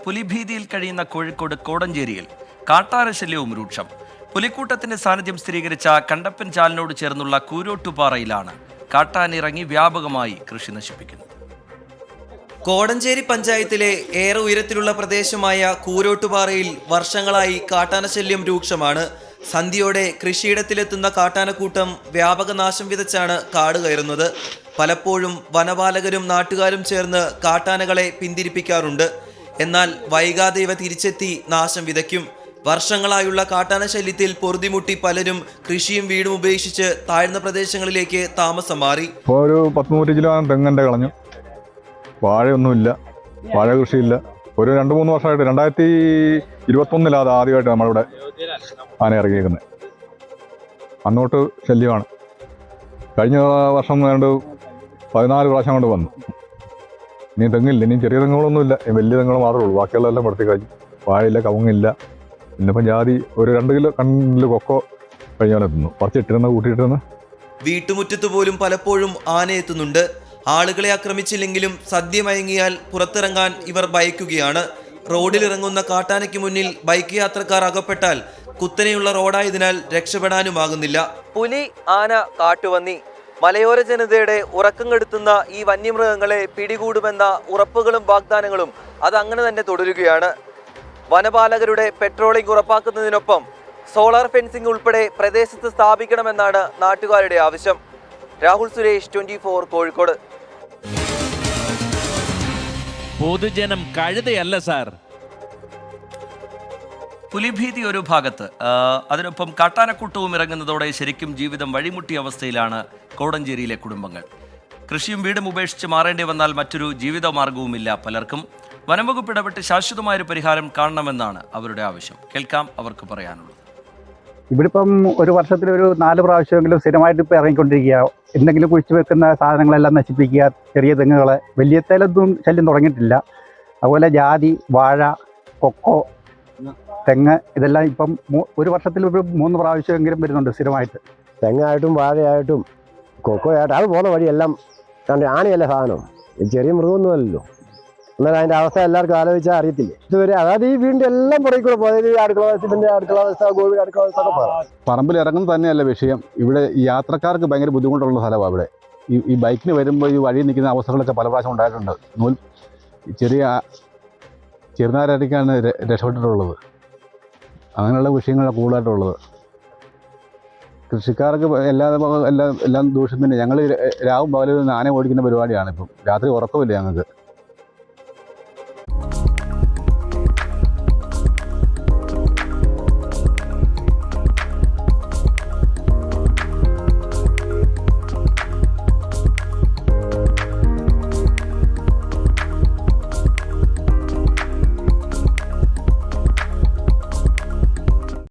പുലിഭീതിയിൽ കഴിയുന്ന കോഴിക്കോട് കോടഞ്ചേരിയിൽ കാട്ടാനശല്യവും രൂക്ഷം. പുലിക്കൂട്ടത്തിന്റെ സാന്നിധ്യം സ്ഥിരീകരിച്ച കണ്ടപ്പൻ ചാലിനോട് ചേർന്നുള്ള കൂരോട്ടുപാറയിലാണ് കാട്ടാനിറങ്ങി വ്യാപകമായി കൃഷി നശിപ്പിക്കുന്നത്. കോടഞ്ചേരി പഞ്ചായത്തിലെ ഏറെ ഉയരത്തിലുള്ള പ്രദേശമായ കൂരോട്ടുപാറയിൽ വർഷങ്ങളായി കാട്ടാനശല്യം രൂക്ഷമാണ്. സന്ധ്യയോടെ കൃഷിയിടത്തിലെത്തുന്ന കാട്ടാനക്കൂട്ടം വ്യാപക നാശം വിതച്ചാണ് കാട് കയറുന്നത്. പലപ്പോഴും വനപാലകരും നാട്ടുകാരും ചേർന്ന് കാട്ടാനകളെ പിന്തിരിപ്പിക്കാറുണ്ട്. എന്നാൽ വൈകാതെ ഇവ തിരിച്ചെത്തി നാശം വിതയ്ക്കും. വർഷങ്ങളായുള്ള കാട്ടാന ശല്യത്തിൽ പൊറുതിമുട്ടി പലരും കൃഷിയും വീടും ഉപേക്ഷിച്ച് താഴ്ന്ന പ്രദേശങ്ങളിലേക്ക് താമസം മാറി. ഇപ്പോൾ ഒരു 10-100 കിലോ തെങ്ങൻ്റെ കളഞ്ഞു. വാഴയൊന്നുമില്ല, വാഴ കൃഷിയില്ല. ഒരു 2-3 വർഷമായിട്ട് 2021 അത് ആദ്യമായിട്ട് നമ്മളിവിടെ ആന ഇറങ്ങിയിരിക്കുന്നത്. അന്നോട്ട് ശല്യമാണ്. കഴിഞ്ഞ വർഷം വേണ്ട 14 പ്രാവശ്യം കൊണ്ട് വന്നു. ഇനി തെങ്ങില്ല, ഇനി ചെറിയ തെങ്ങുകളൊന്നുമില്ല, വലിയ തെങ്ങുകൾ മാത്രമേ ഉള്ളൂ. ബാക്കിയുള്ളതെല്ലാം പെടുത്തി കഴിഞ്ഞു. വാഴയില്ല, കവുങ്ങില്ല. പിന്നിപ്പം ജാതി ഒരു 2 കിലോ കണ്ണിൽ കൊക്കോ കഴിഞ്ഞാലെത്തുന്നു. കുറച്ചിട്ടിരുന്ന് കൂട്ടിയിട്ടിരുന്ന്. വീട്ടുമുറ്റത്ത് പോലും പലപ്പോഴും ആന എത്തുന്നുണ്ട്. ആളുകളെ ആക്രമിച്ചില്ലെങ്കിലും സദ്യ മയങ്ങിയാൽ പുറത്തിറങ്ങാൻ ഇവർ ഭയക്കുകയാണ്. റോഡിലിറങ്ങുന്ന കാട്ടാനയ്ക്ക് മുന്നിൽ ബൈക്ക് യാത്രക്കാർ അകപ്പെട്ടാൽ കുത്തനെയുള്ള റോഡായതിനാൽ രക്ഷപ്പെടാനുമാകുന്നില്ല. പുലി, ആന, കാട്ടുപന്നി, മലയോര ജനതയുടെ ഉറക്കം കെടുത്തുന്ന ഈ വന്യമൃഗങ്ങളെ പിടികൂടുമെന്ന ഉറപ്പുകളും വാഗ്ദാനങ്ങളും അതങ്ങനെ തന്നെ തുടരുകയാണ്. വനപാലകരുടെ പെട്രോളിംഗ് ഉറപ്പാക്കുന്നതിനൊപ്പം സോളാർ ഫെൻസിംഗ് ഉൾപ്പെടെ പ്രദേശത്ത് സ്ഥാപിക്കണമെന്നാണ് നാട്ടുകാരുടെ ആവശ്യം. രാഹുൽ സുരേഷ്, 24 കോഴിക്കോട്. പൊതുജനം കഴുതയല്ല സാർ. പുലിഭീതി ഒരു ഭാഗത്ത്, അതിനൊപ്പം കാട്ടാനക്കൂട്ടവും ഇറങ്ങുന്നതോടെ ശരിക്കും ജീവിതം വഴിമുട്ടിയ അവസ്ഥയിലാണ് കോടഞ്ചേരിയിലെ കുടുംബങ്ങൾ. കൃഷിയും വീടും ഉപേക്ഷിച്ച് മാറേണ്ടി വന്നാൽ മറ്റൊരു ജീവിതമാർഗവുമില്ല പലർക്കും. വനംവകുപ്പ് ഇടപെട്ട് ശാശ്വതമായൊരു പരിഹാരം കാണണമെന്നാണ് അവരുടെ ആവശ്യം. കേൾക്കാം അവർക്ക് പറയാനുള്ളത്. ഇവിടെ ഇപ്പം ഒരു വർഷത്തിൽ ഒരു 4 പ്രാവശ്യമെങ്കിലും സ്ഥിരമായിട്ട് ഇപ്പോൾ ഇറങ്ങിക്കൊണ്ടിരിക്കുക. എന്തെങ്കിലും കുഴിച്ചു വെക്കുന്ന സാധനങ്ങളെല്ലാം നശിപ്പിക്കുക. ചെറിയ തെങ്ങുകളെ, വലിയ തേലൊന്നും ശല്യം തുടങ്ങിയിട്ടില്ല. അതുപോലെ ജാതി, വാഴ, കൊക്കോ, തെങ്ങ്, ഇതെല്ലാം ഇപ്പം ഒരു വർഷത്തിൽ ഒരു 3 പ്രാവശ്യമെങ്കിലും വരുന്നുണ്ട് സ്ഥിരമായിട്ട്. തെങ്ങായിട്ടും വാഴയായിട്ടും കൊക്കോ ആയിട്ടും അത് പോകുന്ന വഴിയെല്ലാം കണ്ട് ആനയല്ല സാധനം, ചെറിയ മൃഗമൊന്നുമല്ലല്ലോ. എന്നാൽ അതിൻ്റെ അവസ്ഥ എല്ലാവർക്കും ആലോചിച്ചാൽ അറിയത്തില്ലേ. ഇതുവരെ അതായത് ഈ വീടിൻ്റെ എല്ലാം പുറകെ കൂടെ പോയത് അടുക്കള വ്യവസ്ഥ, ഗോവി അടുക്കള വ്യവസ്ഥ ഒക്കെ പോകാം. പറമ്പിൽ ഇറങ്ങുന്നത് തന്നെയല്ല വിഷയം. ഇവിടെ ഈ യാത്രക്കാർക്ക് ഭയങ്കര ബുദ്ധിമുട്ടുള്ള സ്ഥലമാണ്. ഇവിടെ ഈ ബൈക്കിന് വരുമ്പോൾ ഈ വഴി നിൽക്കുന്ന അവസ്ഥകളൊക്കെ പല പ്രാവശ്യം ഉണ്ടായിട്ടുണ്ട്. ചെറുനാരടിക്കാണ് രക്ഷപ്പെട്ടിട്ടുള്ളത്. അങ്ങനെയുള്ള വിഷയങ്ങളാണ് കൂടുതലായിട്ടുള്ളത്. കൃഷിക്കാർക്ക് എല്ലാം ദൂഷ്യം തന്നെ. ഞങ്ങൾ രാവും പകലും ആന ഓടിക്കുന്ന പരിപാടിയാണ്. ഇപ്പം രാത്രി ഉറക്കമില്ല ഞങ്ങൾക്ക്.